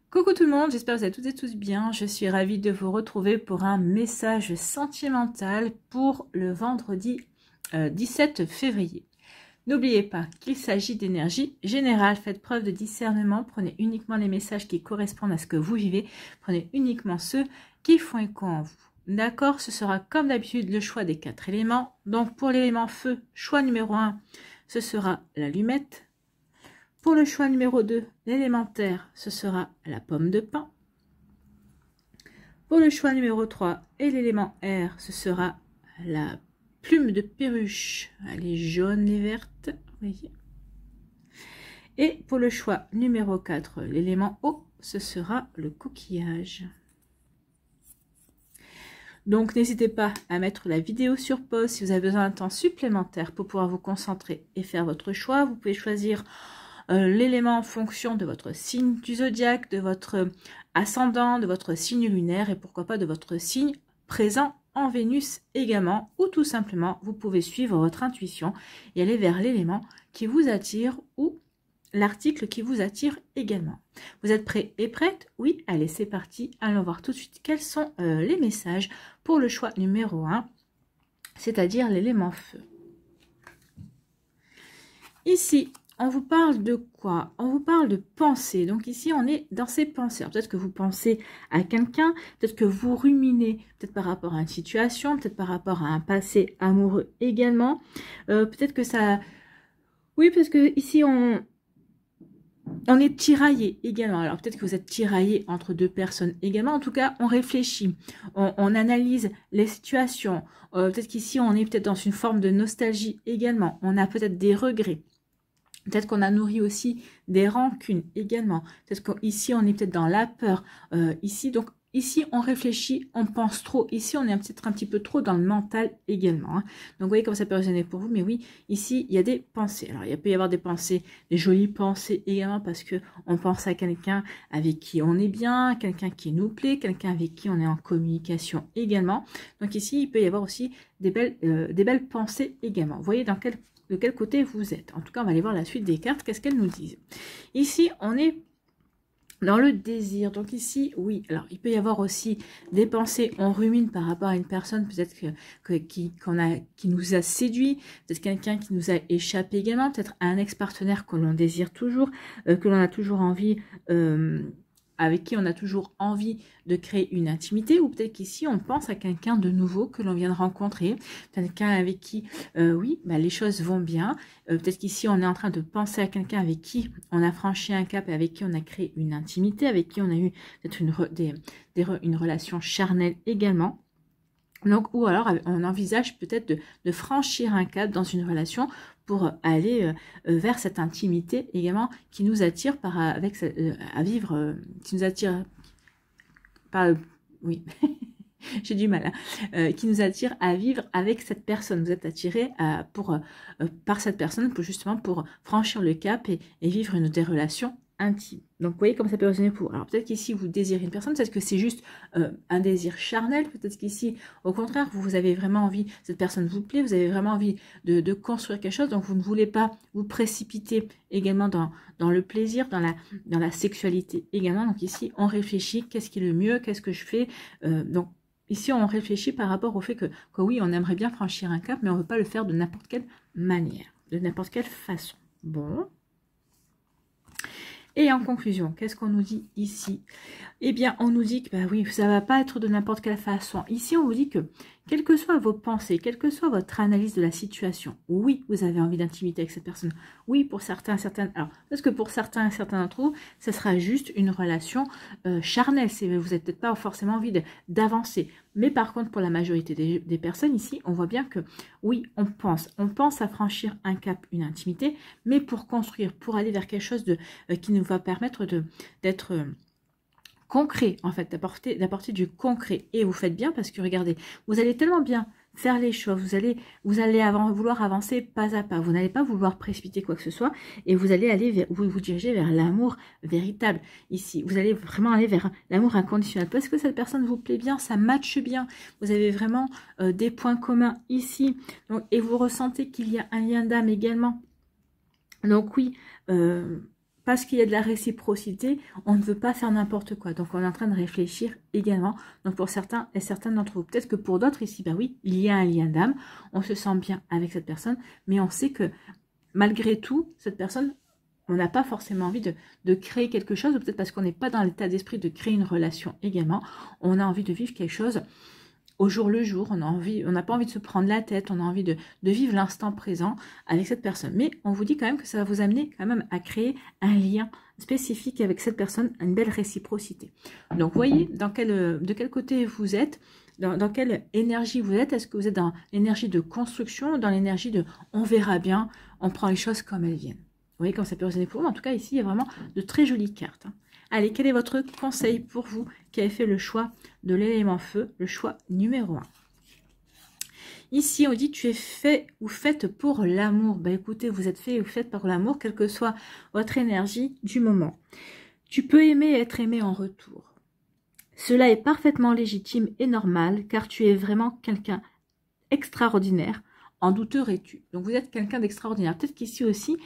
Coucou tout le monde, j'espère que vous allez toutes et tous bien. Je suis ravie de vous retrouver pour un message sentimental pour le vendredi 17 février. N'oubliez pas qu'il s'agit d'énergie générale. Faites preuve de discernement. Prenez uniquement les messages qui correspondent à ce que vous vivez. Prenez uniquement ceux qui font écho en vous. D'accord? Ce sera comme d'habitude le choix des 4 éléments. Donc pour l'élément feu, choix numéro 1, ce sera l'allumette. Pour le choix numéro 2, l'élémentaire, ce sera la pomme de pin. Pour le choix numéro 3 et l'élément air, ce sera la plume de perruche. Elle est jaune et verte, voyez. Et pour le choix numéro 4, l'élément eau, ce sera le coquillage. Donc n'hésitez pas à mettre la vidéo sur pause si vous avez besoin d'un temps supplémentaire pour pouvoir vous concentrer et faire votre choix. Vous pouvez choisir l'élément en fonction de votre signe du zodiaque, de votre ascendant, de votre signe lunaire et pourquoi pas de votre signe présent en Vénus également, ou tout simplement vous pouvez suivre votre intuition et aller vers l'élément qui vous attire ou l'article qui vous attire également. Vous êtes prêts et prêtes? Oui, allez, c'est parti. Allons voir tout de suite quels sont les messages pour le choix numéro 1, c'est-à-dire l'élément feu. Ici, on vous parle de quoi? On vous parle de pensée. Donc ici, on est dans ces pensées. Peut-être que vous pensez à quelqu'un, peut-être que vous ruminez, peut-être par rapport à une situation, peut-être par rapport à un passé amoureux également. Peut-être que ça... Oui, parce que ici, on est tiraillé également. Alors peut-être que vous êtes tiraillé entre deux personnes également. En tout cas, on réfléchit, on analyse les situations. Peut-être qu'ici, on est peut-être dans une forme de nostalgie également. On a peut-être des regrets. Peut-être qu'on a nourri aussi des rancunes également. Peut-être qu'ici, on est peut-être dans la peur. Donc, ici, on réfléchit, on pense trop. Ici, on est peut-être un petit peu trop dans le mental également. Hein. Donc, vous voyez comme ça peut résonner pour vous. Mais oui, ici, il y a des pensées. Alors, il peut y avoir des pensées, des jolies pensées également parce que on pense à quelqu'un avec qui on est bien, quelqu'un qui nous plaît, quelqu'un avec qui on est en communication également. Donc, ici, il peut y avoir aussi des belles pensées également. Vous voyez de quel côté vous êtes. En tout cas, on va aller voir la suite des cartes. Qu'est-ce qu'elles nous disent? Ici, on est dans le désir. Donc ici, oui. Alors, il peut y avoir aussi des pensées. On rumine par rapport à une personne peut-être qui nous a séduit. Peut-être quelqu'un qui nous a échappé également. Peut-être un ex-partenaire que l'on désire toujours. Que l'on a toujours envie... avec qui on a toujours envie de créer une intimité, ou peut-être qu'ici on pense à quelqu'un de nouveau que l'on vient de rencontrer, quelqu'un avec qui, oui, les choses vont bien, peut-être qu'ici on est en train de penser à quelqu'un avec qui on a franchi un cap et avec qui on a créé une intimité, avec qui on a eu peut-être une relation charnelle également. Donc, ou alors on envisage peut-être de franchir un cap dans une relation pour aller vers cette intimité également qui nous attire à vivre, qui nous attire oui, j'ai du mal, hein, qui nous attire à vivre avec cette personne. Vous êtes attiré par cette personne justement pour franchir le cap et vivre des relations intime. Donc, vous voyez comme ça peut résonner pour vous. Alors, peut-être qu'ici, vous désirez une personne, peut-être que c'est juste un désir charnel, peut-être qu'ici, au contraire, vous avez vraiment envie, cette personne vous plaît, vous avez vraiment envie de construire quelque chose, donc vous ne voulez pas vous précipiter également dans le plaisir, dans la sexualité également. Donc ici, on réfléchit, qu'est-ce qui est le mieux, qu'est-ce que je fais, donc ici, on réfléchit par rapport au fait que oui, on aimerait bien franchir un cap, mais on ne veut pas le faire de n'importe quelle manière, de n'importe quelle façon. Bon. Et en conclusion, qu'est-ce qu'on nous dit ici? Eh bien, on nous dit que, oui, ça ne va pas être de n'importe quelle façon. Ici, on vous dit que, quelles que soient vos pensées, quelle que soit votre analyse de la situation, oui, vous avez envie d'intimité avec cette personne. Oui, pour certains, certaines... Alors, parce que pour certains d'entre vous, ce sera juste une relation charnelle. Vous n'avez peut-être pas forcément envie d'avancer. Mais par contre, pour la majorité des personnes ici, on voit bien que, oui, on pense à franchir un cap, une intimité, mais pour construire, pour aller vers quelque chose qui nous va permettre d'être... concret, en fait, d'apporter du concret. Et vous faites bien parce que, regardez, vous allez tellement bien faire les choses, vous allez vouloir avancer pas à pas, vous n'allez pas vouloir précipiter quoi que ce soit, et vous allez vous diriger vers l'amour véritable ici. Vous allez vraiment aller vers l'amour inconditionnel, parce que cette personne vous plaît bien, ça matche bien, vous avez vraiment des points communs ici, donc, et vous ressentez qu'il y a un lien d'âme également. Donc oui, parce qu'il y a de la réciprocité, on ne veut pas faire n'importe quoi. Donc, on est en train de réfléchir également. Donc, pour certains et certaines d'entre vous, peut-être que pour d'autres ici, bah oui, il y a un lien d'âme. On se sent bien avec cette personne, mais on sait que malgré tout, cette personne, on n'a pas forcément envie de créer quelque chose, ou peut-être parce qu'on n'est pas dans l'état d'esprit de créer une relation également. On a envie de vivre quelque chose au jour le jour, on n'a pas envie de se prendre la tête, on a envie de vivre l'instant présent avec cette personne. Mais on vous dit quand même que ça va vous amener quand même à créer un lien spécifique avec cette personne, une belle réciprocité. Donc voyez de quel côté vous êtes, dans quelle énergie vous êtes. Est-ce que vous êtes dans l'énergie de construction, dans l'énergie de on verra bien, on prend les choses comme elles viennent. Vous voyez comme ça peut résonner pour vous. En tout cas ici il y a vraiment de très jolies cartes. Allez, quel est votre conseil pour vous qui avez fait le choix de l'élément feu, le choix numéro 1? Ici, on dit tu es fait ou faite pour l'amour. Ben écoutez, vous êtes fait ou faite pour l'amour, quelle que soit votre énergie du moment. Tu peux aimer et être aimé en retour. Cela est parfaitement légitime et normal, car tu es vraiment quelqu'un extraordinaire. En douterais-tu? Donc vous êtes quelqu'un d'extraordinaire. Peut-être qu'ici aussi,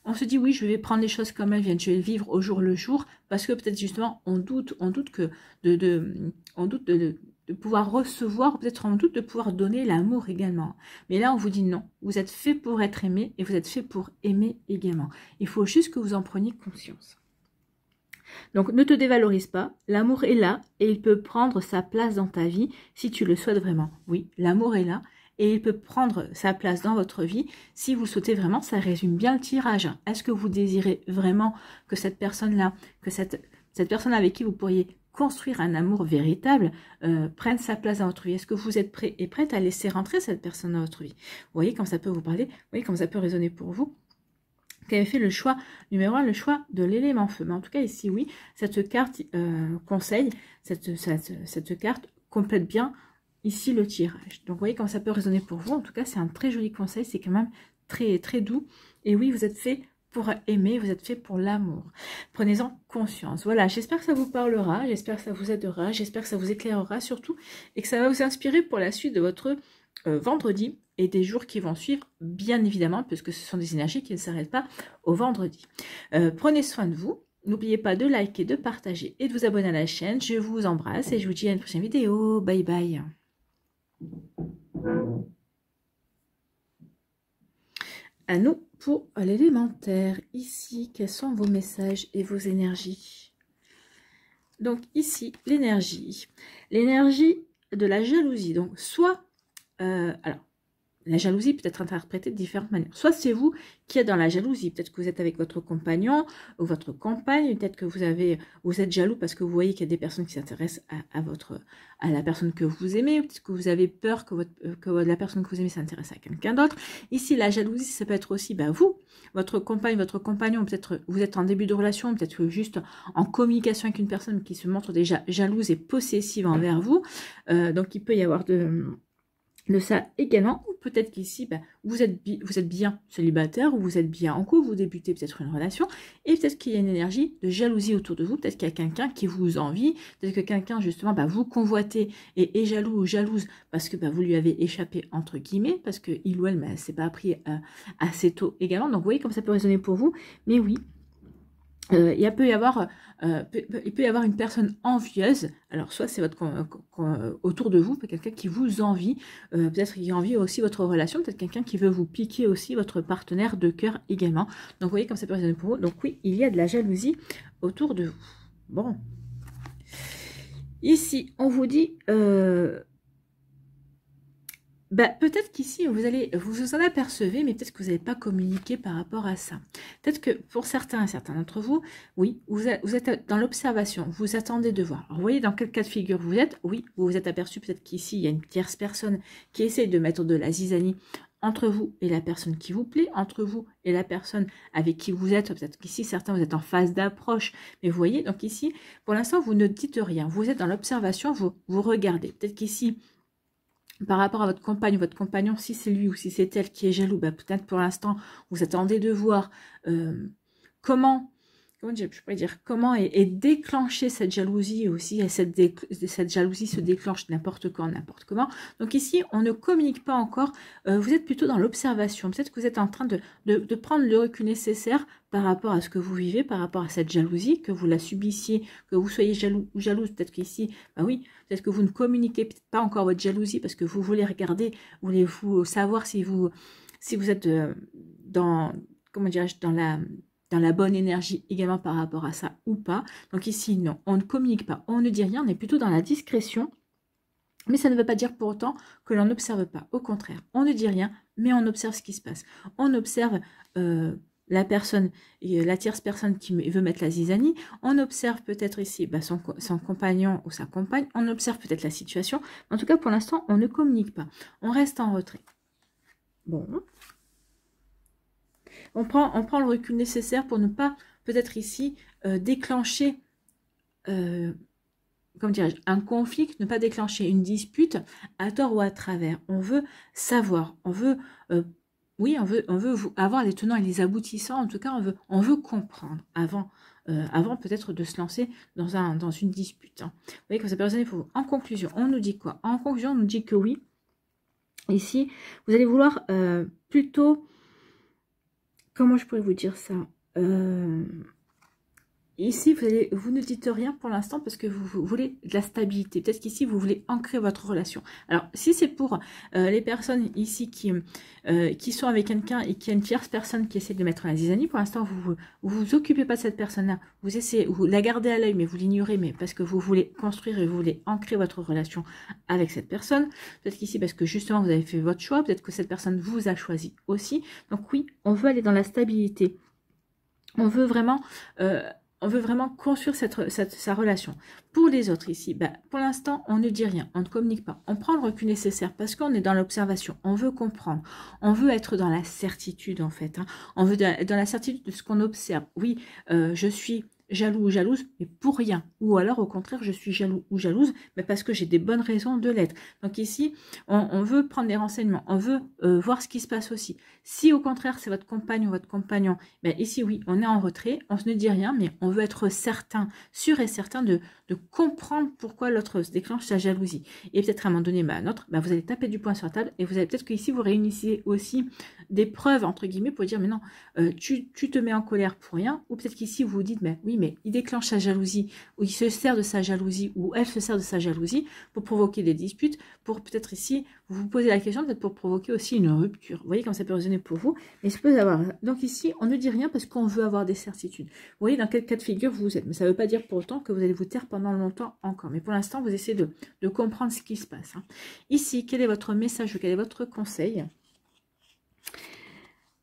on se dit oui, je vais prendre les choses comme elles viennent, je vais vivre au jour le jour, parce que peut-être justement on doute que de pouvoir recevoir, peut-être on doute de pouvoir donner l'amour également. Mais là on vous dit non, vous êtes fait pour être aimé et vous êtes fait pour aimer également. Il faut juste que vous en preniez conscience. Donc ne te dévalorise pas, l'amour est là et il peut prendre sa place dans ta vie si tu le souhaites vraiment. Oui, l'amour est là. Et il peut prendre sa place dans votre vie si vous souhaitez vraiment. Ça résume bien le tirage. Est-ce que vous désirez vraiment que cette personne-là, que cette personne avec qui vous pourriez construire un amour véritable, prenne sa place dans votre vie? Est-ce que vous êtes prêt et prête à laisser rentrer cette personne dans votre vie? Vous voyez comme ça peut vous parler, vous voyez comme ça peut résonner pour vous. Qui avait fait le choix numéro 1, le choix de l'élément feu. Mais en tout cas ici, oui, cette carte conseille, cette carte complète bien ici le tirage. Donc vous voyez comment ça peut résonner pour vous. En tout cas, c'est un très joli conseil. C'est quand même très, très doux. Et oui, vous êtes fait pour aimer. Vous êtes fait pour l'amour. Prenez-en conscience. Voilà, j'espère que ça vous parlera. J'espère que ça vous aidera. J'espère que ça vous éclairera surtout. Et que ça va vous inspirer pour la suite de votre vendredi et des jours qui vont suivre, bien évidemment, puisque ce sont des énergies qui ne s'arrêtent pas au vendredi. Prenez soin de vous. N'oubliez pas de liker, de partager et de vous abonner à la chaîne. Je vous embrasse et je vous dis à une prochaine vidéo. Bye bye. À nous pour l'élémentaire. Ici, quels sont vos messages et vos énergies? Donc ici, l'énergie. L'énergie de la jalousie. Donc soit, alors, la jalousie peut être interprétée de différentes manières. Soit c'est vous qui êtes dans la jalousie. Peut-être que vous êtes avec votre compagnon ou votre compagne. Peut-être que vous êtes jaloux parce que vous voyez qu'il y a des personnes qui s'intéressent à la personne que vous aimez. Peut-être que vous avez peur que la personne que vous aimez s'intéresse à quelqu'un d'autre. Ici, la jalousie, ça peut être aussi vous, votre compagne, votre compagnon. Peut-être vous êtes en début de relation. Peut-être que juste en communication avec une personne qui se montre déjà jalouse et possessive envers vous. Donc, il peut y avoir de ça également, ou peut-être qu'ici, vous êtes bien célibataire, ou vous êtes bien en couple, vous débutez peut-être une relation, et peut-être qu'il y a une énergie de jalousie autour de vous, peut-être qu'il y a quelqu'un qui vous envie, peut-être que quelqu'un, justement, vous convoitez et est jaloux ou jalouse parce que vous lui avez échappé, entre guillemets, parce que il ou elle ne s'est pas appris assez tôt également. Donc, vous voyez comme ça peut résonner pour vous, mais oui. Il peut y avoir une personne envieuse. Alors soit c'est votre autour de vous, quelqu'un qui vous envie, peut-être qui envie aussi votre relation, peut-être quelqu'un qui veut vous piquer aussi votre partenaire de cœur également. Donc vous voyez comme ça peut résonner pour vous. Donc oui, il y a de la jalousie autour de vous. Bon, ici on vous dit peut-être qu'ici, vous vous en apercevez, mais peut-être que vous n'avez pas communiqué par rapport à ça. Peut-être que pour certains d'entre vous, oui, vous êtes dans l'observation, vous attendez de voir. Alors, vous voyez dans quel cas de figure vous êtes? Oui, vous vous êtes aperçu peut-être qu'ici, il y a une tierce personne qui essaye de mettre de la zizanie entre vous et la personne qui vous plaît, entre vous et la personne avec qui vous êtes. Peut-être qu'ici, certains, vous êtes en phase d'approche. Mais vous voyez, donc ici, pour l'instant, vous ne dites rien. Vous êtes dans l'observation, vous regardez. Peut-être qu'ici, par rapport à votre compagne ou votre compagnon, si c'est lui ou si c'est elle qui est jaloux, peut-être pour l'instant, vous attendez de voir comment je pourrais dire, comment est déclenchée cette jalousie aussi, et cette jalousie se déclenche n'importe quand, n'importe comment. Donc ici, on ne communique pas encore, vous êtes plutôt dans l'observation. Peut-être que vous êtes en train de prendre le recul nécessaire par rapport à ce que vous vivez, par rapport à cette jalousie, que vous la subissiez, que vous soyez jaloux ou jalouse. Peut-être qu'ici, bah oui, peut-être que vous ne communiquez peut-être pas encore votre jalousie parce que vous voulez regarder, voulez-vous savoir si vous êtes dans, comment dirais-je, dans la bonne énergie également par rapport à ça ou pas. Donc ici, non, on ne communique pas, on ne dit rien, on est plutôt dans la discrétion. Mais ça ne veut pas dire pour autant que l'on n'observe pas. Au contraire, on ne dit rien, mais on observe ce qui se passe. On observe la personne, la tierce personne qui veut mettre la zizanie. On observe peut-être ici son compagnon ou sa compagne. On observe peut-être la situation. En tout cas, pour l'instant, on ne communique pas. On reste en retrait. Bon. On prend le recul nécessaire pour ne pas, peut-être ici, déclencher, comment dirais-je, un conflit, ne pas déclencher une dispute à tort ou à travers. On veut savoir, on veut, oui, on veut avoir les tenants et les aboutissants. En tout cas, on veut comprendre avant peut-être de se lancer dans une dispute. Hein. Vous voyez, quand ça personne, il faut. En conclusion, on nous dit quoi? En conclusion, on nous dit que oui. Ici, vous allez vouloir plutôt. Comment je pourrais vous dire ça? Ici, vous ne dites rien pour l'instant parce que vous voulez de la stabilité. Peut-être qu'ici, vous voulez ancrer votre relation. Alors, si c'est pour les personnes ici qui sont avec quelqu'un et qui a une tierce personne qui essaie de mettre la zizanie, pour l'instant, vous occupez pas de cette personne-là. Vous la gardez à l'œil, mais vous l'ignorez, mais parce que vous voulez construire et vous voulez ancrer votre relation avec cette personne. Peut-être qu'ici, parce que justement, vous avez fait votre choix. Peut-être que cette personne vous a choisi aussi. Donc oui, on veut aller dans la stabilité. On veut vraiment construire sa relation. Pour les autres ici, pour l'instant, on ne dit rien, on ne communique pas. On prend le recul nécessaire parce qu'on est dans l'observation. On veut comprendre. On veut être dans la certitude, en fait. Hein. On veut dans la certitude de ce qu'on observe. Oui, je suis jaloux ou jalouse, mais pour rien. Ou alors, au contraire, je suis jaloux ou jalouse, mais parce que j'ai des bonnes raisons de l'être. Donc ici, on veut prendre des renseignements. On veut voir ce qui se passe aussi. Si, au contraire, c'est votre compagne ou votre compagnon, ici, oui, on est en retrait, on ne dit rien, mais on veut être certain, sûr et certain de comprendre pourquoi l'autre se déclenche sa jalousie. Et peut-être à un moment donné, à un autre, vous allez taper du poing sur la table et vous allez peut-être qu'ici, vous réunissez aussi des preuves, entre guillemets, pour dire, mais non, tu te mets en colère pour rien. Ou peut-être qu'ici, vous vous dites, oui, mais il déclenche sa jalousie, ou il se sert de sa jalousie, ou elle se sert de sa jalousie pour provoquer des disputes, pour peut-être ici, vous vous posez la question, peut-être pour provoquer aussi une rupture. Vous voyez comme ça peut résonner pour vous, mais ça peut avoir. Donc ici, on ne dit rien parce qu'on veut avoir des certitudes. Vous voyez dans quel cas de figure vous êtes, mais ça ne veut pas dire pour autant que vous allez vous taire pendant longtemps encore. Mais pour l'instant, vous essayez de comprendre ce qui se passe. Hein. Ici, quel est votre message, quel est votre conseil ?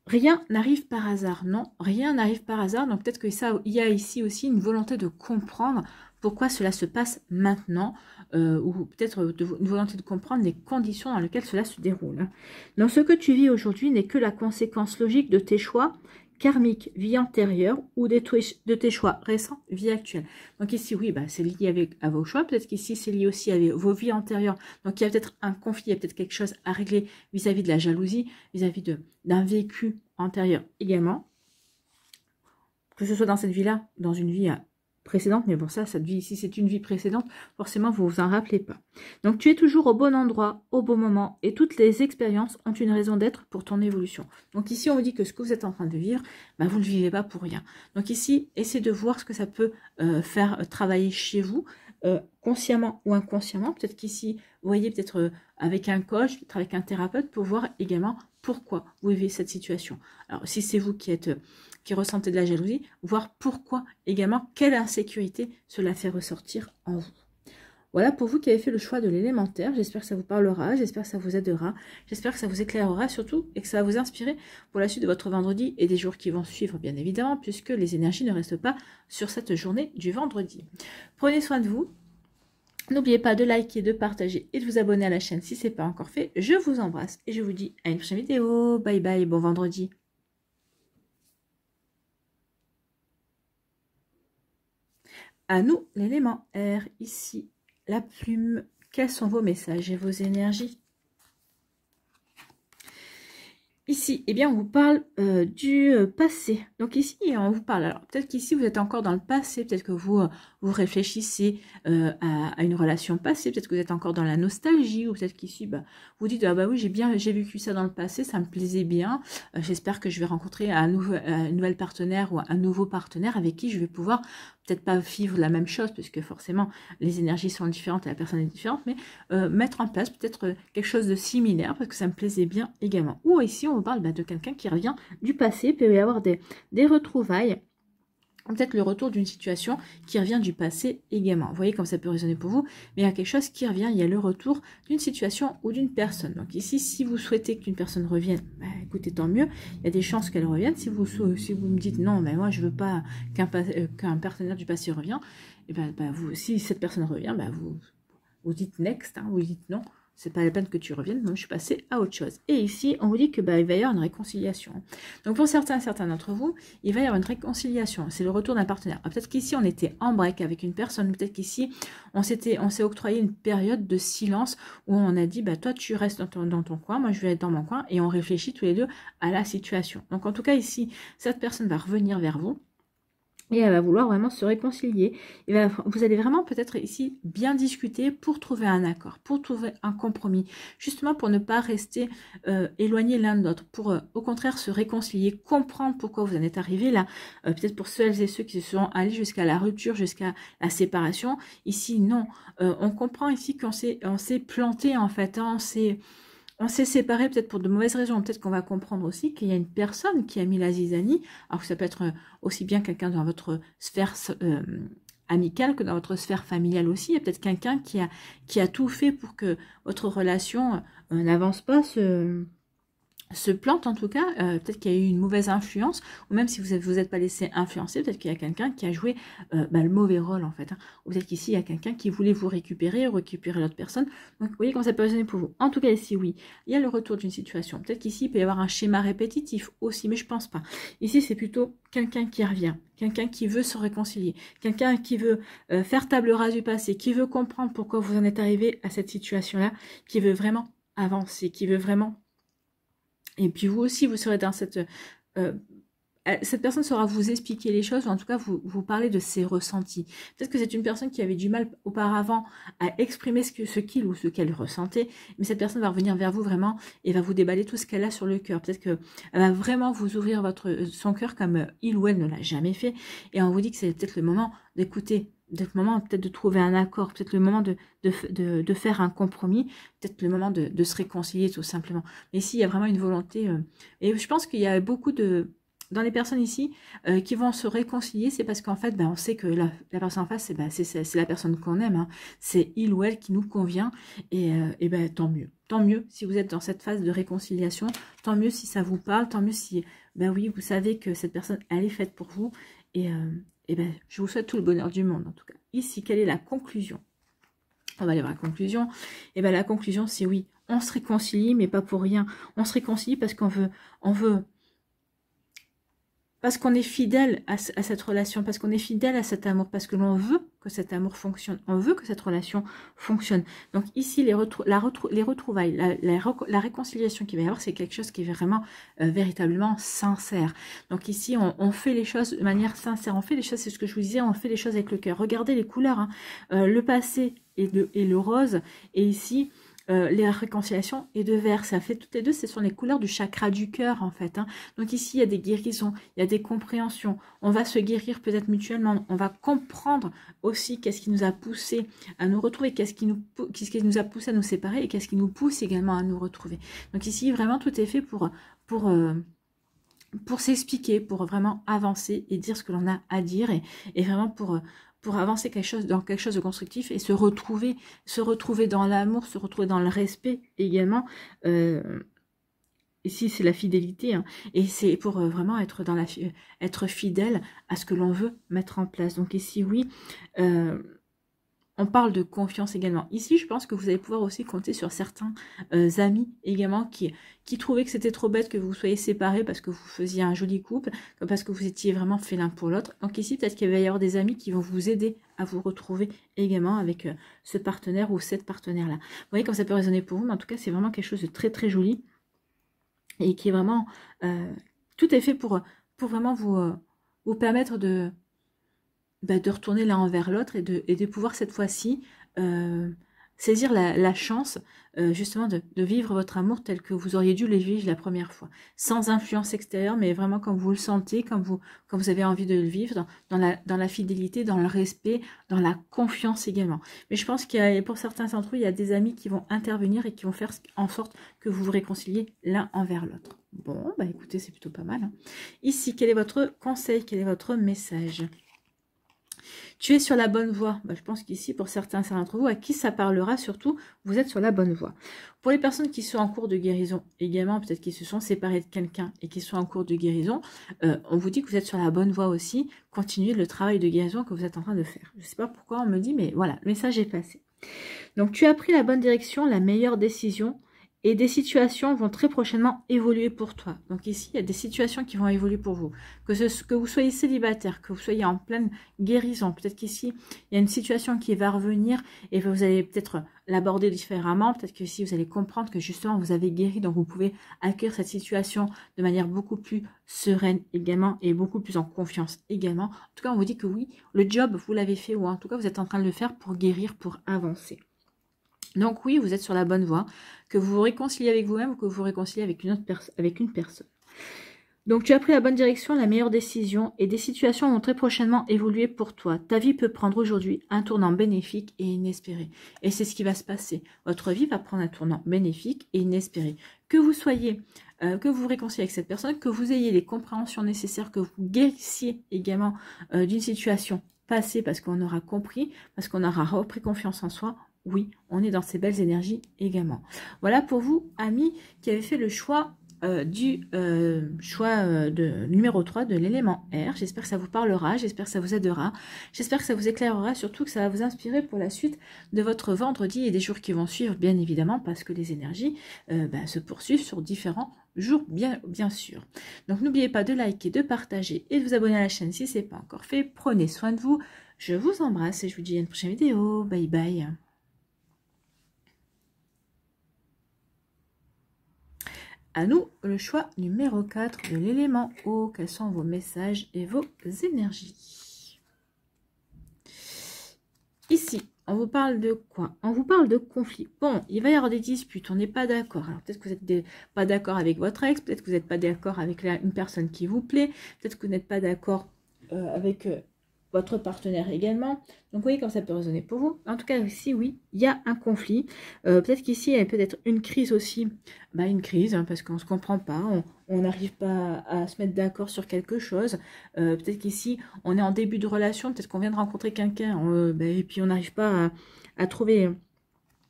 Rien n'arrive par hasard, non, rien n'arrive par hasard, donc peut-être qu'il y a ici aussi une volonté de comprendre pourquoi cela se passe maintenant, ou peut-être une volonté de comprendre les conditions dans lesquelles cela se déroule. Donc ce que tu vis aujourd'hui n'est que la conséquence logique de tes choix karmiques, vie antérieure, ou de tes choix récents, vie actuelle. Donc ici, oui, c'est lié à vos choix, peut-être qu'ici c'est lié aussi à vos vies antérieures, donc il y a peut-être un conflit, il y a peut-être quelque chose à régler vis-à-vis de la jalousie, vis-à-vis d'un vécu antérieur également, que ce soit dans cette vie-là, dans une vie précédente, mais bon cette vie ici c'est une vie précédente, forcément vous vous en rappelez pas. Donc tu es toujours au bon endroit, au bon moment, et toutes les expériences ont une raison d'être pour ton évolution. Donc ici on vous dit que ce que vous êtes en train de vivre, vous ne le vivez pas pour rien. Donc ici, essayez de voir ce que ça peut faire travailler chez vous, consciemment ou inconsciemment. Peut-être qu'ici, vous voyez peut-être avec un coach, peut-être avec un thérapeute, pour voir également pourquoi vous vivez cette situation. Alors si c'est vous qui ressentez de la jalousie, voir pourquoi également, quelle insécurité cela fait ressortir en vous. Voilà pour vous qui avez fait le choix de l'élémentaire. J'espère que ça vous parlera, j'espère que ça vous aidera, j'espère que ça vous éclairera surtout et que ça va vous inspirer pour la suite de votre vendredi et des jours qui vont suivre bien évidemment, puisque les énergies ne restent pas sur cette journée du vendredi. Prenez soin de vous. N'oubliez pas de liker, de partager et de vous abonner à la chaîne si ce n'est pas encore fait. Je vous embrasse et je vous dis à une prochaine vidéo. Bye bye, bon vendredi. À nous, l'élément R, ici, la plume. Quels sont vos messages et vos énergies ? Ici, eh bien, on vous parle du passé. Donc ici, on vous parle. Alors, peut-être qu'ici, vous êtes encore dans le passé. Peut-être que vous réfléchissez à une relation passée. Peut-être que vous êtes encore dans la nostalgie. Ou peut-être qu'ici, bah, vous dites, ah bah oui, j'ai vécu ça dans le passé. Ça me plaisait bien. J'espère que je vais rencontrer un nouvel partenaire ou un nouveau partenaire avec qui je vais pouvoir peut-être pas vivre la même chose, puisque forcément, les énergies sont différentes et la personne est différente, mais mettre en place peut-être quelque chose de similaire, parce que ça me plaisait bien également. Ou ici, on parle de quelqu'un qui revient du passé, il peut y avoir des retrouvailles, peut-être le retour d'une situation qui revient du passé également. Vous voyez comme ça peut résonner pour vous, mais il y a quelque chose qui revient, il y a le retour d'une situation ou d'une personne. Donc ici, si vous souhaitez qu'une personne revienne, bah, écoutez, tant mieux, il y a des chances qu'elle revienne. Si vous me dites non, mais moi je veux pas qu'un partenaire du passé revienne, et ben, si cette personne revient, vous dites next, hein, vous dites non. C'est pas la peine que tu reviennes, donc je suis passée à autre chose. Et ici, on vous dit que il va y avoir une réconciliation. Donc pour certains d'entre vous, il va y avoir une réconciliation. C'est le retour d'un partenaire. Peut-être qu'ici, on était en break avec une personne. Peut-être qu'ici, on s'est octroyé une période de silence où on a dit, bah toi, tu restes dans ton coin, moi je vais être dans mon coin, et on réfléchit tous les deux à la situation. Donc en tout cas, ici, cette personne va revenir vers vous. Et elle va vouloir vraiment se réconcilier. Et vous allez vraiment peut-être ici bien discuter pour trouver un accord, pour trouver un compromis, justement pour ne pas rester éloignés l'un de l'autre, pour au contraire se réconcilier, comprendre pourquoi vous en êtes arrivé là. Peut-être pour celles et ceux qui se sont allés jusqu'à la rupture, jusqu'à la séparation. Ici, non. On comprend ici qu'on s'est planté en fait, hein, on s'est séparés peut-être pour de mauvaises raisons. Peut-être qu'on va comprendre aussi qu'il y a une personne qui a mis la zizanie. Alors que ça peut être aussi bien quelqu'un dans votre sphère amicale que dans votre sphère familiale aussi. Il y a peut-être quelqu'un qui a tout fait pour que votre relation n'avance pas, se plante en tout cas, peut-être qu'il y a eu une mauvaise influence, ou même si vous vous êtes pas laissé influencer, peut-être qu'il y a quelqu'un qui a joué le mauvais rôle en fait, hein. Ou peut-être qu'ici il y a quelqu'un qui voulait vous récupérer l'autre personne. Donc vous voyez comment ça peut résonner pour vous. En tout cas ici oui, il y a le retour d'une situation. Peut-être qu'ici il peut y avoir un schéma répétitif aussi, mais je pense pas. Ici c'est plutôt quelqu'un qui revient, quelqu'un qui veut se réconcilier, quelqu'un qui veut faire table rase du passé, qui veut comprendre pourquoi vous en êtes arrivé à cette situation-là, qui veut vraiment avancer, qui veut vraiment. Et puis vous aussi, vous serez dans cette personne saura vous expliquer les choses, ou en tout cas vous parler de ses ressentis. Peut-être que c'est une personne qui avait du mal auparavant à exprimer ce qu'il ou ce qu'elle ressentait, mais cette personne va revenir vers vous vraiment et va vous déballer tout ce qu'elle a sur le cœur. Peut-être qu'elle va vraiment vous ouvrir son cœur comme il ou elle ne l'a jamais fait, et on vous dit que c'est peut-être le moment d'écouter, peut-être le moment peut-être de trouver un accord, peut-être le moment de faire un compromis, peut-être le moment de se réconcilier tout simplement. Mais ici, il y a vraiment une volonté, et je pense qu'il y a beaucoup dans les personnes ici qui vont se réconcilier, c'est parce qu'en fait, on sait que la personne en face, c'est la personne qu'on aime, hein. C'est il ou elle qui nous convient, et tant mieux. Tant mieux si vous êtes dans cette phase de réconciliation, tant mieux si ça vous parle, tant mieux si, oui, vous savez que cette personne, elle est faite pour vous, et je vous souhaite tout le bonheur du monde en tout cas. Ici, quelle est la conclusion? On va aller voir la conclusion. La conclusion, c'est oui, on se réconcilie, mais pas pour rien. On se réconcilie parce qu'on veut, parce qu'on est fidèle à cette relation, parce qu'on est fidèle à cet amour, parce que l'on veut que cet amour fonctionne, on veut que cette relation fonctionne. Donc ici, les retrouvailles, la réconciliation qu'il va y avoir, c'est quelque chose qui est vraiment véritablement sincère. Donc ici, on fait les choses de manière sincère, on fait les choses, c'est ce que je vous disais, on fait les choses avec le cœur. Regardez les couleurs, hein. Le passé et le rose, et ici, les réconciliations et de vert, ça fait toutes les deux, ce sont les couleurs du chakra du cœur en fait, hein. Donc ici il y a des guérisons, il y a des compréhensions, on va se guérir peut-être mutuellement, on va comprendre aussi qu'est-ce qui nous a poussé à nous retrouver, qu'est-ce qui nous a poussé à nous séparer, et qu'est-ce qui nous pousse également à nous retrouver. Donc ici vraiment tout est fait pour s'expliquer, pour vraiment avancer et dire ce que l'on a à dire, et vraiment pour avancer dans quelque chose de constructif, et se retrouver dans l'amour, se retrouver dans le respect également. Ici, c'est la fidélité, hein, et c'est pour vraiment être fidèle à ce que l'on veut mettre en place. Donc ici, oui, on parle de confiance également. Ici, je pense que vous allez pouvoir aussi compter sur certains amis également qui trouvaient que c'était trop bête que vous soyez séparés parce que vous faisiez un joli couple, parce que vous étiez vraiment fait l'un pour l'autre. Donc ici, peut-être qu'il va y avoir des amis qui vont vous aider à vous retrouver également avec ce partenaire ou cette partenaire-là. Vous voyez comme ça peut résonner pour vous, mais en tout cas, c'est vraiment quelque chose de très très joli. et qui est vraiment... tout est fait pour vraiment vous permettre de retourner l'un envers l'autre et de pouvoir cette fois-ci saisir la chance justement de vivre votre amour tel que vous auriez dû le vivre la première fois, sans influence extérieure, mais vraiment comme vous le sentez, comme vous avez envie de le vivre, dans la fidélité, dans le respect, dans la confiance également. Mais je pense qu'il y a, pour certains d'entre vous, il y a des amis qui vont intervenir et qui vont faire en sorte que vous vous réconciliez l'un envers l'autre. Bon, bah écoutez, c'est plutôt pas mal. Hein. Ici, quel est votre conseil? Quel est votre message? Tu es sur la bonne voie. Bah, je pense qu'ici, pour certains d'entre vous, à qui ça parlera surtout, vous êtes sur la bonne voie. Pour les personnes qui sont en cours de guérison, également, peut-être qu'ils se sont séparés de quelqu'un et qui sont en cours de guérison, on vous dit que vous êtes sur la bonne voie aussi. Continuez le travail de guérison que vous êtes en train de faire. Je ne sais pas pourquoi on me dit, mais voilà, le message est passé. Donc, tu as pris la bonne direction, la meilleure décision. Et des situations vont très prochainement évoluer pour toi. Donc ici, il y a des situations qui vont évoluer pour vous. Que vous soyez célibataire, que vous soyez en pleine guérison. Peut-être qu'ici, il y a une situation qui va revenir et vous allez peut-être l'aborder différemment. Peut-être que ici, vous allez comprendre que justement, vous avez guéri. Donc vous pouvez accueillir cette situation de manière beaucoup plus sereine également et beaucoup plus en confiance également. En tout cas, on vous dit que oui, le job, vous l'avez fait ou en tout cas, vous êtes en train de le faire pour guérir, pour avancer. Donc oui, vous êtes sur la bonne voie, que vous vous réconciliez avec vous-même ou que vous vous réconciliez avec une personne. Donc tu as pris la bonne direction, la meilleure décision et des situations vont très prochainement évoluer pour toi. Ta vie peut prendre aujourd'hui un tournant bénéfique et inespéré. Et c'est ce qui va se passer. Votre vie va prendre un tournant bénéfique et inespéré. Que vous soyez, que vous vous réconciliez avec cette personne, que vous ayez les compréhensions nécessaires, que vous guérissiez également d'une situation passée parce qu'on aura compris, parce qu'on aura repris confiance en soi. Oui, on est dans ces belles énergies également. Voilà pour vous, amis, qui avez fait le choix de numéro 3 de l'élément R. J'espère que ça vous parlera, j'espère que ça vous aidera, j'espère que ça vous éclairera, surtout que ça va vous inspirer pour la suite de votre vendredi et des jours qui vont suivre, bien évidemment, parce que les énergies se poursuivent sur différents jours, bien sûr. Donc n'oubliez pas de liker, de partager et de vous abonner à la chaîne si ce n'est pas encore fait. Prenez soin de vous, je vous embrasse et je vous dis à une prochaine vidéo. Bye bye. À nous, le choix numéro 4 de l'élément eau. Quels sont vos messages et vos énergies? Ici, on vous parle de quoi? On vous parle de conflit. Bon, il va y avoir des disputes, on n'est pas d'accord. Alors peut-être que vous n'êtes pas d'accord avec votre ex, peut-être que vous n'êtes pas d'accord avec une personne qui vous plaît, peut-être que vous n'êtes pas d'accord avec votre partenaire également. Donc vous voyez comme ça peut résonner pour vous. En tout cas ici, oui, il y a un conflit. Peut-être qu'ici, il y a peut-être une crise aussi. Bah, une crise, hein, parce qu'on ne se comprend pas, on n'arrive pas à se mettre d'accord sur quelque chose. Peut-être qu'ici, on est en début de relation, peut-être qu'on vient de rencontrer quelqu'un, et puis on n'arrive pas à trouver...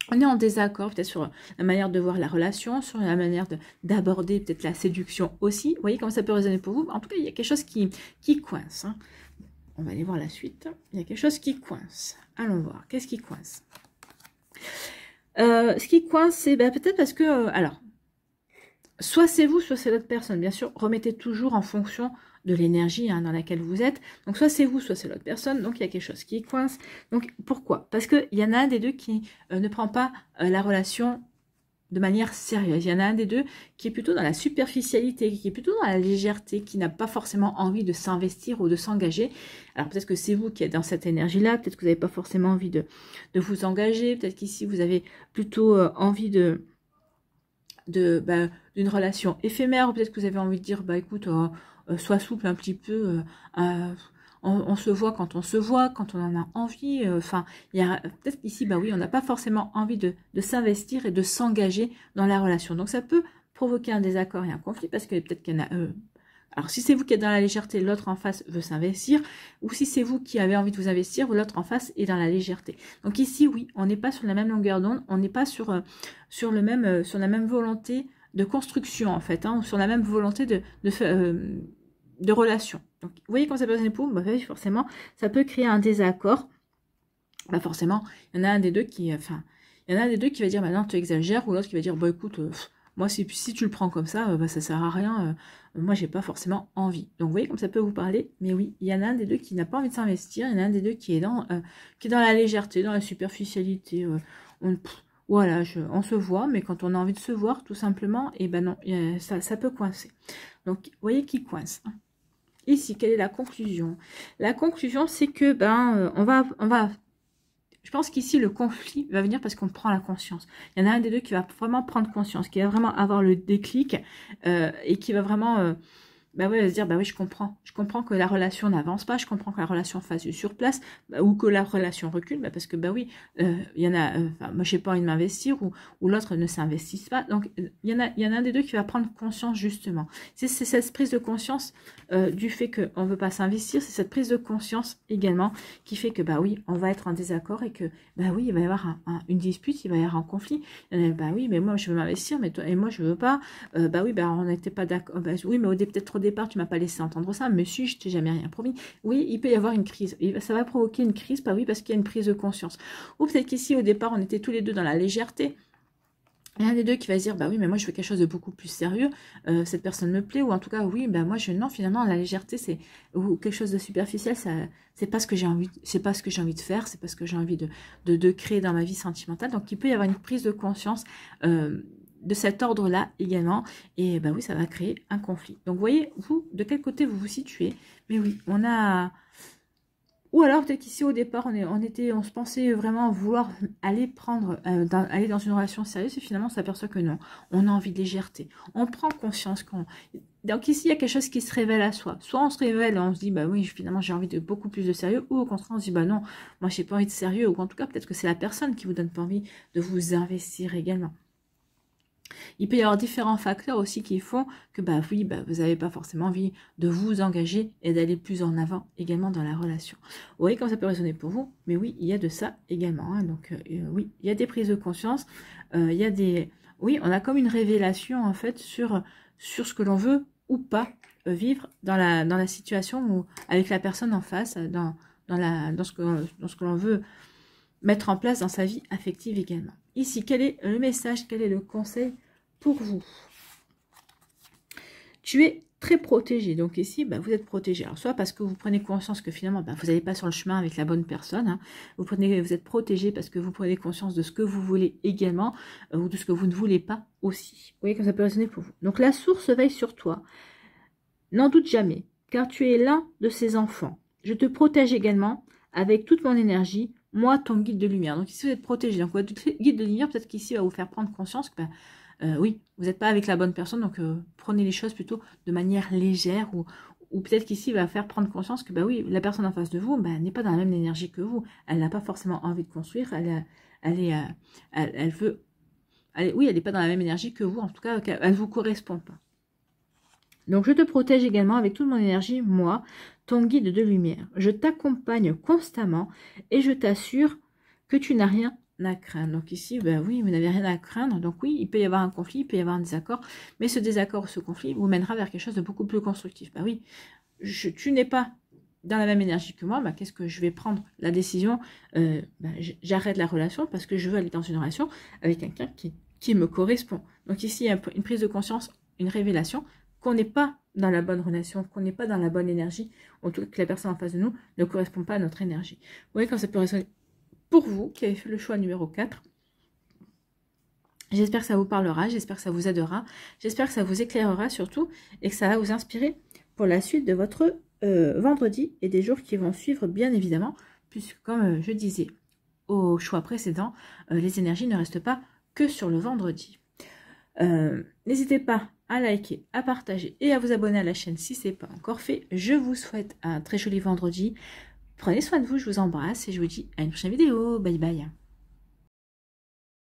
On est en désaccord peut-être sur la manière de voir la relation, sur la manière d'aborder peut-être la séduction aussi. Vous voyez comment ça peut résonner pour vous. En tout cas, il y a quelque chose qui coince, hein. On va aller voir la suite. Il y a quelque chose qui coince. Allons voir. Qu'est-ce qui coince? Ce qui coince, c'est peut-être parce que... alors, soit c'est vous, soit c'est l'autre personne. Bien sûr, remettez toujours en fonction de l'énergie dans laquelle vous êtes. Donc, soit c'est vous, soit c'est l'autre personne. Donc, il y a quelque chose qui coince. Donc, pourquoi? Parce qu'il y en a un des deux qui ne prend pas la relation de manière sérieuse. Il y en a un des deux qui est plutôt dans la superficialité, qui est plutôt dans la légèreté, qui n'a pas forcément envie de s'investir ou de s'engager. Alors peut-être que c'est vous qui êtes dans cette énergie-là, peut-être que vous n'avez pas forcément envie de vous engager, peut-être qu'ici vous avez plutôt envie d'une relation éphémère, ou peut-être que vous avez envie de dire, écoute, sois souple un petit peu, on se voit quand on se voit, quand on en a envie. Enfin, il y a peut-être qu'ici, oui, on n'a pas forcément envie de s'investir et de s'engager dans la relation. Donc, ça peut provoquer un désaccord et un conflit parce que peut-être qu'il y en a... alors, si c'est vous qui êtes dans la légèreté, l'autre en face veut s'investir, ou si c'est vous qui avez envie de vous investir, ou l'autre en face est dans la légèreté. Donc ici, oui, on n'est pas sur la même longueur d'onde, on n'est pas sur la même volonté de construction, en fait, hein, sur la même volonté de relation. Donc, vous voyez quand ça peut donner pour vous, forcément, ça peut créer un désaccord. Forcément, il y en a un des deux qui, va dire, non, tu exagères, ou l'autre qui va dire, écoute, moi, si tu le prends comme ça, ça sert à rien. Moi, j'ai pas forcément envie. Donc, vous voyez comme ça peut vous parler. Mais oui, il y en a un des deux qui n'a pas envie de s'investir. Il y en a un des deux qui est dans la légèreté, dans la superficialité. Voilà, on se voit, mais quand on a envie de se voir, tout simplement, et ben non, ça peut coincer. Donc, vous voyez qui coince. Hein. Ici, quelle est la conclusion? La conclusion, c'est que on va. Je pense qu'ici, le conflit va venir parce qu'on prend la conscience. Il y en a un des deux qui va vraiment prendre conscience, qui va vraiment avoir le déclic et qui va vraiment ouais, se dire, oui, je comprends que la relation n'avance pas, je comprends que la relation fasse du surplace, ou que la relation recule, parce que, oui, il y en a, moi, j'ai pas envie de m'investir, ou l'autre ne s'investisse pas. Donc, il y en a un des deux qui va prendre conscience, justement. C'est cette prise de conscience du fait qu'on ne veut pas s'investir, c'est cette prise de conscience également qui fait que, oui, on va être en désaccord et que, oui, il va y avoir une dispute, il va y avoir un conflit. Oui, mais moi, je veux m'investir, mais toi et moi, je veux pas. Oui, on n'était pas d'accord. Oui, mais peut-être au départ, tu m'as pas laissé entendre ça, mais si, je t'ai jamais rien promis. Oui, il peut y avoir une crise. Ça va provoquer une crise, oui, parce qu'il y a une prise de conscience. Ou peut-être qu'ici, au départ, on était tous les deux dans la légèreté. Il y en a un des deux qui va se dire, oui, mais moi, je veux quelque chose de beaucoup plus sérieux. Cette personne me plaît, ou en tout cas, oui, moi, non, finalement, la légèreté, ou quelque chose de superficiel, c'est pas ce que j'ai envie, c'est pas ce que j'ai envie de faire, c'est pas ce que j'ai envie de créer dans ma vie sentimentale. Donc, il peut y avoir une prise de conscience, de cet ordre-là également, et oui, ça va créer un conflit. Donc, vous voyez, vous, de quel côté vous vous situez? Mais oui, on a... Ou alors, peut-être qu'ici, au départ, on se pensait vraiment vouloir aller aller dans une relation sérieuse, et finalement, on s'aperçoit que non, on a envie de légèreté. On prend conscience qu'on... Donc ici, il y a quelque chose qui se révèle à soi. Soit on se révèle et on se dit, oui, finalement, j'ai envie de beaucoup plus de sérieux, ou au contraire, on se dit, non, moi, j'ai pas envie de sérieux, ou en tout cas, peut-être que c'est la personne qui vous donne pas envie de vous investir également. Il peut y avoir différents facteurs aussi qui font que oui, vous n'avez pas forcément envie de vous engager et d'aller plus en avant également dans la relation. Vous voyez comme ça peut résonner pour vous, mais oui, il y a de ça également. Hein. Donc oui, il y a des prises de conscience, il y a des... Oui, on a comme une révélation en fait sur ce que l'on veut ou pas vivre dans la situation ou avec la personne en face, dans ce que l'on veut mettre en place dans sa vie affective également. Ici, quel est le message, quel est le conseil pour vous? Tu es très protégé. Donc ici, vous êtes protégé. Alors, soit parce que vous prenez conscience que finalement, vous n'allez pas sur le chemin avec la bonne personne. Hein. Vous êtes protégé parce que vous prenez conscience de ce que vous voulez également ou de ce que vous ne voulez pas aussi. Vous voyez comme ça peut résonner pour vous. Donc, la source veille sur toi. N'en doute jamais, car tu es l'un de ses enfants. Je te protège également avec toute mon énergie, moi, ton guide de lumière. Donc ici, vous êtes protégé. Donc, votre guide de lumière, peut-être qu'ici, va vous faire prendre conscience que, oui, vous n'êtes pas avec la bonne personne. Donc, prenez les choses plutôt de manière légère ou peut-être qu'ici, il va faire prendre conscience que, oui, la personne en face de vous, n'est pas dans la même énergie que vous. Elle n'a pas forcément envie de construire. Elle veut... oui, elle n'est pas dans la même énergie que vous. En tout cas, elle ne vous correspond pas. Donc, je te protège également avec toute mon énergie, moi, ton guide de lumière. Je t'accompagne constamment et je t'assure que tu n'as rien à craindre. Donc ici, oui, vous n'avez rien à craindre. Donc oui, il peut y avoir un conflit, il peut y avoir un désaccord, mais ce désaccord ou ce conflit vous mènera vers quelque chose de beaucoup plus constructif. Oui, tu n'es pas dans la même énergie que moi, qu'est-ce que je vais prendre la décision j'arrête la relation parce que je veux aller dans une relation avec quelqu'un qui me correspond. Donc ici, il y a une prise de conscience, une révélation, qu'on n'est pas dans la bonne relation, qu'on n'est pas dans la bonne énergie, en tout cas que la personne en face de nous ne correspond pas à notre énergie. Vous voyez quand ça peut résonner pour vous qui avez fait le choix numéro 4. J'espère que ça vous parlera, j'espère que ça vous aidera, j'espère que ça vous éclairera surtout et que ça va vous inspirer pour la suite de votre vendredi et des jours qui vont suivre bien évidemment, puisque comme je disais au choix précédent, les énergies ne restent pas que sur le vendredi. N'hésitez pas à liker, à partager et à vous abonner à la chaîne si ce n'est pas encore fait. Je vous souhaite un très joli vendredi. Prenez soin de vous, je vous embrasse et je vous dis à une prochaine vidéo. Bye bye.